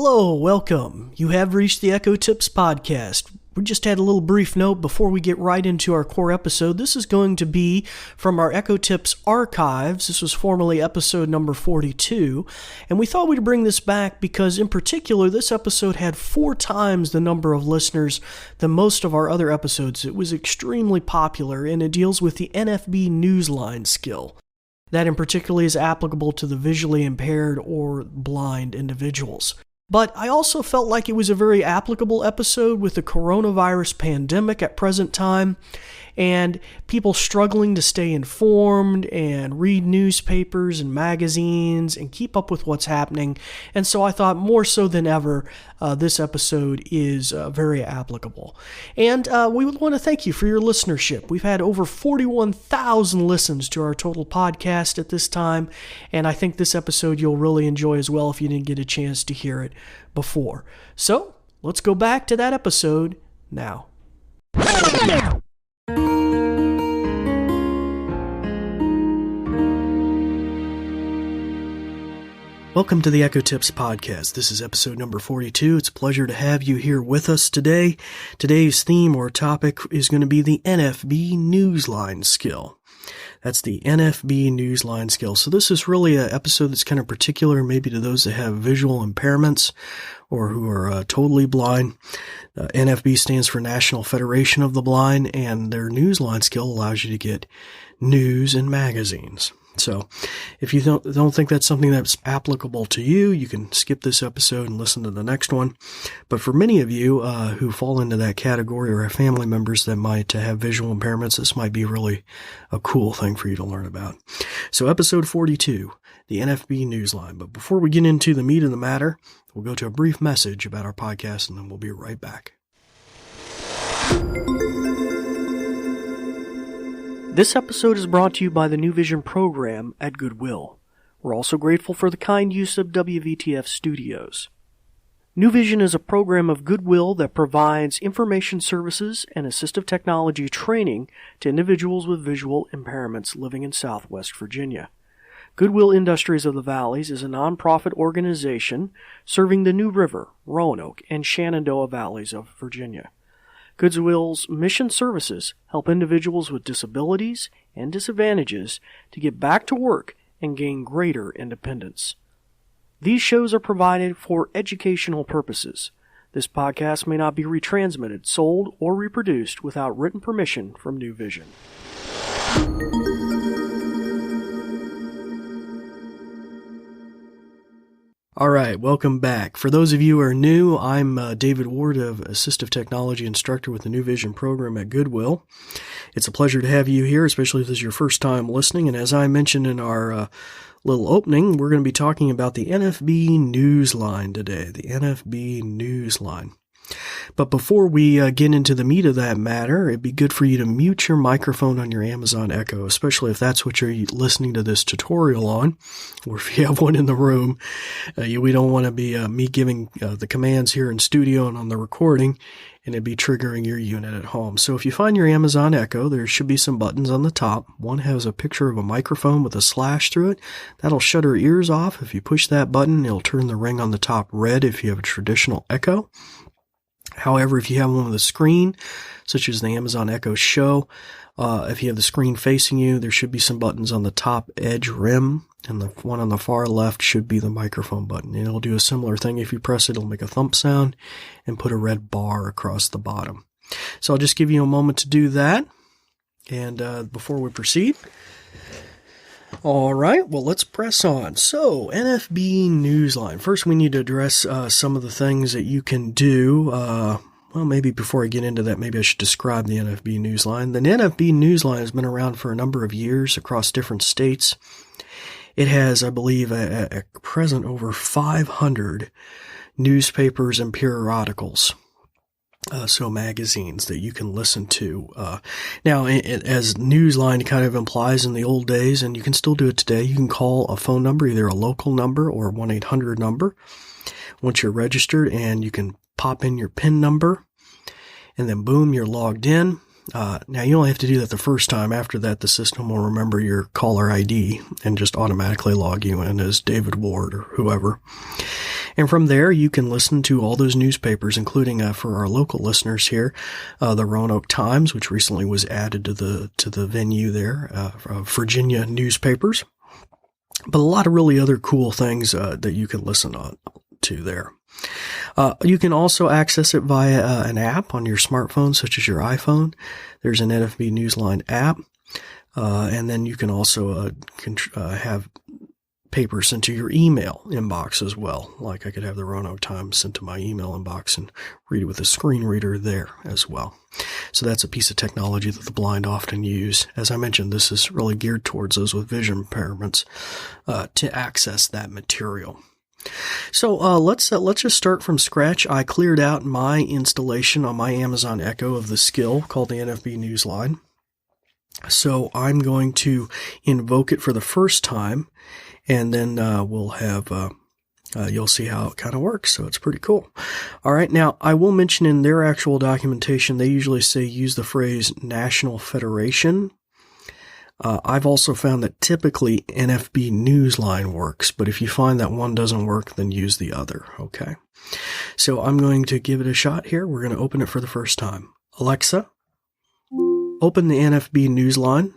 Hello, welcome. You have reached the Echo Tips podcast. We just had a little brief note before we get right into our core episode. This is going to be from our Echo Tips archives. This was formerly episode number 42, and we thought we'd bring this back because, in particular, this episode had 4 times the number of listeners than most of our other episodes. It was extremely popular, and it deals with the NFB Newsline skill. That in particular is applicable to the visually impaired or blind individuals. But I also felt like it was a very applicable episode with the coronavirus pandemic at present time and people struggling to stay informed and read newspapers and magazines and keep up with what's happening. And so I thought more so than ever, this episode is very applicable. And we would want to thank you for your listenership. We've had over 41,000 listens to our total podcast at this time, and I think this episode you'll really enjoy as well if you didn't get a chance to hear it before. So let's go back to that episode now. Welcome to the Echo Tips podcast. This is episode number 42. It's a pleasure to have you here with us today. Today's theme or topic is going to be the NFB Newsline skill. That's the NFB Newsline skill. So this is really an episode that's kind of particular maybe to those that have visual impairments or who are totally blind. NFB stands for National Federation of the Blind, and their Newsline skill allows you to get news in magazines. So if you don't think that's something that's applicable to you, you can skip this episode and listen to the next one. But for many of you who fall into that category or have family members that might have visual impairments, this might be really a cool thing for you to learn about. So episode 42, the NFB Newsline. But before we get into the meat of the matter, we'll go to a brief message about our podcast and then we'll be right back. This episode is brought to you by the New Vision program at Goodwill. We're also grateful for the kind use of WVTF Studios. New Vision is a program of Goodwill that provides information services and assistive technology training to individuals with visual impairments living in Southwest Virginia. Goodwill Industries of the Valleys is a nonprofit organization serving the New River, Roanoke, and Shenandoah Valleys of Virginia. Goodwill's mission services help individuals with disabilities and disadvantages to get back to work and gain greater independence. These shows are provided for educational purposes. This podcast may not be retransmitted, sold, or reproduced without written permission from New Vision. All right, welcome back. For those of you who are new, I'm David Ward, of Assistive Technology Instructor with the New Vision program at Goodwill. It's a pleasure to have you here, especially if this is your first time listening. And as I mentioned in our little opening, we're going to be talking about the NFB Newsline today, the NFB Newsline. But before we get into the meat of that matter, it'd be good for you to mute your microphone on your Amazon Echo, especially if that's what you're listening to this tutorial on, or if you have one in the room. We don't want to be me giving the commands here in studio and on the recording, and it'd be triggering your unit at home. So if you find your Amazon Echo, there should be some buttons on the top. One has a picture of a microphone with a slash through it. That'll shut our ears off. If you push that button, it'll turn the ring on the top red if you have a traditional Echo. However, if you have one with a screen, such as the Amazon Echo Show, if you have the screen facing you, there should be some buttons on the top edge rim, and the one on the far left should be the microphone button. And it'll do a similar thing. If you press it, it'll make a thump sound and put a red bar across the bottom. So I'll just give you a moment to do that. And before we proceed, all right, well, let's press on. So, NFB Newsline. First, we need to address some of the things that you can do. Well, maybe before I get into that, maybe I should describe the NFB Newsline. The NFB Newsline has been around for a number of years across different states. It has, I believe, at present over 500 newspapers and periodicals. So magazines that you can listen to. Now, as Newsline kind of implies in the old days, and you can still do it today, you can call a phone number, either a local number or a 1-800 number once you're registered, and you can pop in your PIN number, and then boom, you're logged in. Now, you only have to do that the first time. After that, the system will remember your caller ID and just automatically log you in as David Ward or whoever. And from there, you can listen to all those newspapers, including for our local listeners here, the Roanoke Times, which recently was added to the venue there, Virginia newspapers. But a lot of really other cool things that you can listen to there. You can also access it via an app on your smartphone, such as your iPhone. There's an NFB Newsline app. And then you can also have papers sent to your email inbox as well. Like I could have the Roanoke Times sent to my email inbox and read it with a screen reader there as well. So that's a piece of technology that the blind often use. As I mentioned, this is really geared towards those with vision impairments to access that material. So let's just start from scratch. I cleared out my installation on my Amazon Echo of the skill called the NFB Newsline. So I'm going to invoke it for the first time, and then we'll have you'll see how it kind of works. So it's pretty cool. All right. Now, I will mention in their actual documentation, they usually say use the phrase National Federation. I've also found that typically NFB Newsline works, but if you find that one doesn't work, then use the other. Okay. So I'm going to give it a shot here. We're going to open it for the first time. Alexa, open the NFB Newsline.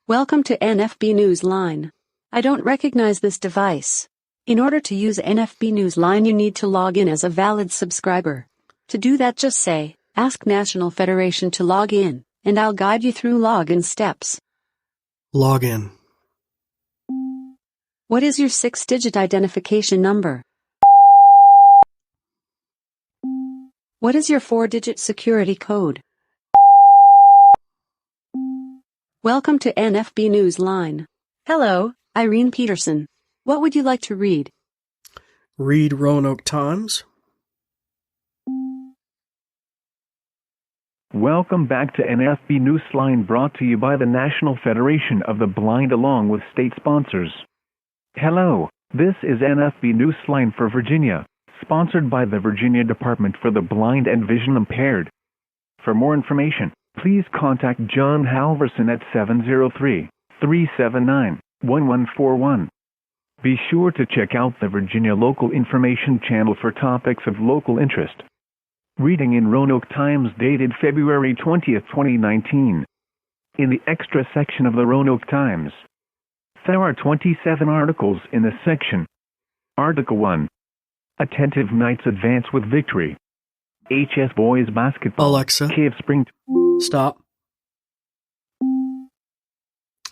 Welcome to NFB Newsline. I don't recognize this device. In order to use NFB Newsline, you need to log in as a valid subscriber. To do that, just say, ask National Federation to log in, and I'll guide you through login steps. Log in. What is your 6-digit identification number? What is your 4-digit security code? Welcome to NFB Newsline. Hello, Irene Peterson. What would you like to read? Read Roanoke Times. Welcome back to NFB Newsline, brought to you by the National Federation of the Blind along with state sponsors. Hello, this is NFB Newsline for Virginia, sponsored by the Virginia Department for the Blind and Vision Impaired. For more information, please contact John Halverson at 703-379-1141. Be sure to check out the Virginia Local Information Channel for topics of local interest. Reading in Roanoke Times dated February 20, 2019. In the extra section of the Roanoke Times, there are 27 articles in this section. Article 1. Attentive Knights advance with victory. HS Boys Basketball. Alexa, Cave Spring. Stop.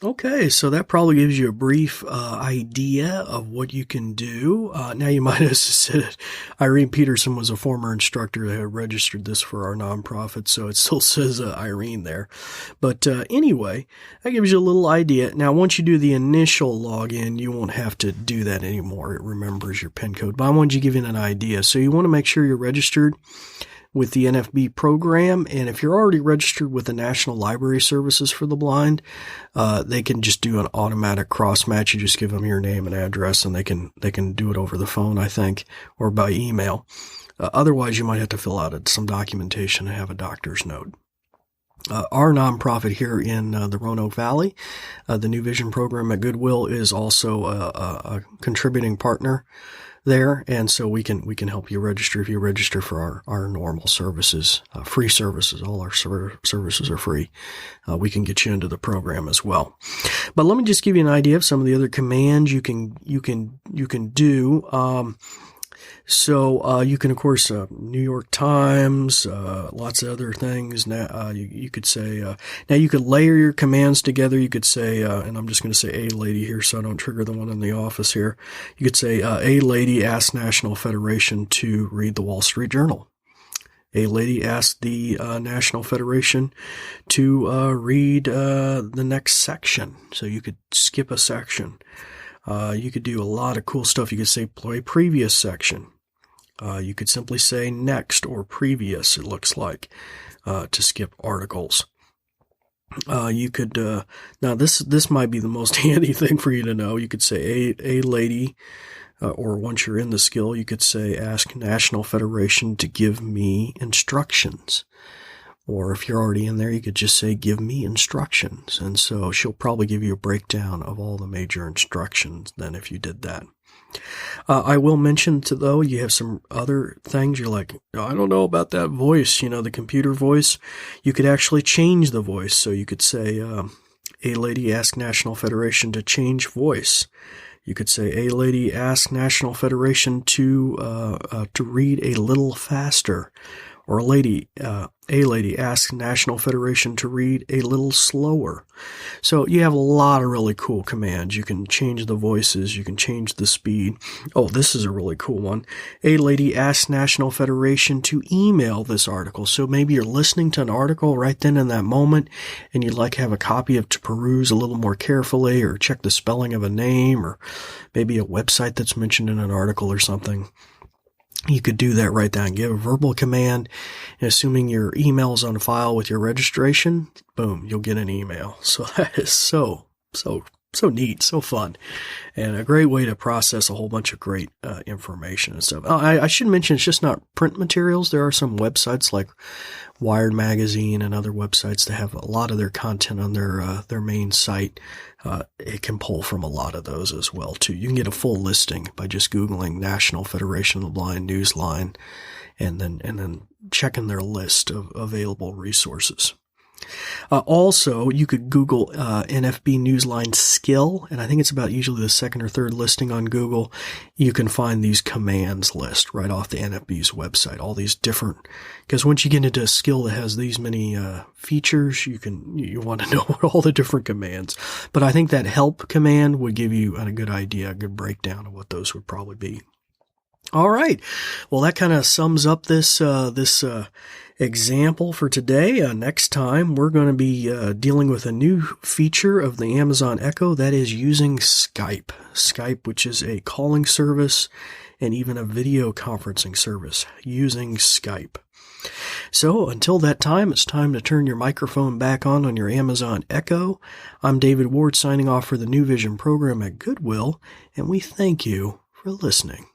Okay, so that probably gives you a brief idea of what you can do. Now you might have said Irene Peterson was a former instructor that had registered this for our nonprofit, so it still says Irene there. But anyway, that gives you a little idea. Now, once you do the initial login, you won't have to do that anymore. It remembers your PIN code. But I wanted to give you an idea. So you want to make sure you're registered with the NFB program, and if you're already registered with the National Library Services for the Blind, they can just do an automatic cross match. You just give them your name and address, and they can do it over the phone, I think, or by email. Otherwise, you might have to fill out some documentation and have a doctor's note. Our nonprofit here in the Roanoke Valley, the New Vision program at Goodwill, is also a contributing partner there, and so we can help you register if you register for our normal services, free services. All our services are free. We can get you into the program as well. But let me just give you an idea of some of the other commands you can do. So you can, of course, New York Times, lots of other things. Now you could say now you could layer your commands together. You could say, and I'm just going to say a lady here, so I don't trigger the one in the office here. You could say a lady asked National Federation to read the Wall Street Journal. A lady asked the National Federation to read the next section. So you could skip a section. You could do a lot of cool stuff. You could say play previous section. You could simply say next or previous, it looks like, to skip articles. You could, now this might be the most handy thing for you to know. You could say a lady, or once you're in the skill, you could say ask National Federation to give me instructions. Or if you're already in there, you could just say, give me instructions. And so she'll probably give you a breakdown of all the major instructions then if you did that. I will mention, though, you have some other things. You're like, I don't know about that voice, the computer voice. You could actually change the voice. So you could say, a lady asked National Federation to change voice. You could say, a lady asked National Federation to read a little faster. Or a lady asked National Federation to read a little slower. So you have a lot of really cool commands. You can change the voices. You can change the speed. Oh, this is a really cool one. A lady asked National Federation to email this article. So maybe you're listening to an article right then in that moment, and you'd like to have a copy of to peruse a little more carefully, or check the spelling of a name, or maybe a website that's mentioned in an article or something. You could do that right down. Give a verbal command, and assuming your email's on file with your registration, boom, you'll get an email. So that is so neat, so fun, and a great way to process a whole bunch of great information and stuff. I should mention it's just not print materials. There are some websites like Wired Magazine and other websites that have a lot of their content on their main site. It can pull from a lot of those as well too. You can get a full listing by just Googling National Federation of the Blind Newsline, and then checking their list of available resources. Also, you could Google NFB Newsline skill, and I think it's about usually the second or third listing on Google. You can find these commands list right off the NFB's website, all these different, because once you get into a skill that has these many features, you want to know what all the different commands. But I think that help command would give you a good idea, a good breakdown of what those would probably be. All right. Well, that kind of sums up this example for today. Next time, we're going to be dealing with a new feature of the Amazon Echo, that is using Skype. Skype, which is a calling service and even a video conferencing service, using Skype. So until that time, it's time to turn your microphone back on your Amazon Echo. I'm David Ward, signing off for the New Vision program at Goodwill, and we thank you for listening.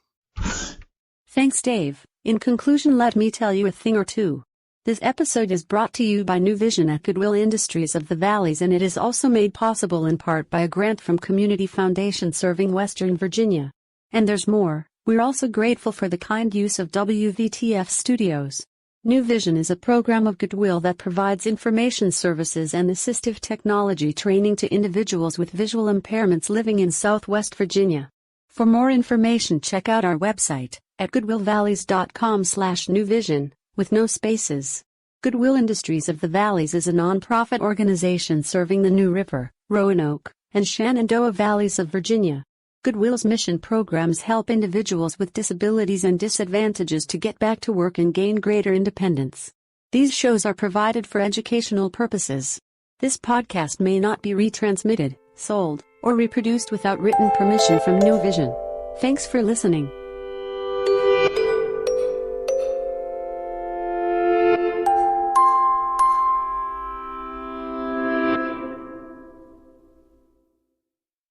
Thanks, Dave. In conclusion, let me tell you a thing or two. This episode is brought to you by New Vision at Goodwill Industries of the Valleys, and it is also made possible in part by a grant from Community Foundation serving Western Virginia. And there's more. We're also grateful for the kind use of WVTF Studios. New Vision is a program of Goodwill that provides information services and assistive technology training to individuals with visual impairments living in Southwest Virginia. For more information, check out our website at goodwillvalleys.com/newvision, with no spaces. Goodwill Industries of the Valleys is a nonprofit organization serving the New River, Roanoke, and Shenandoah Valleys of Virginia. Goodwill's mission programs help individuals with disabilities and disadvantages to get back to work and gain greater independence. These shows are provided for educational purposes. This podcast may not be retransmitted, sold, or reproduced without written permission from New Vision. Thanks for listening.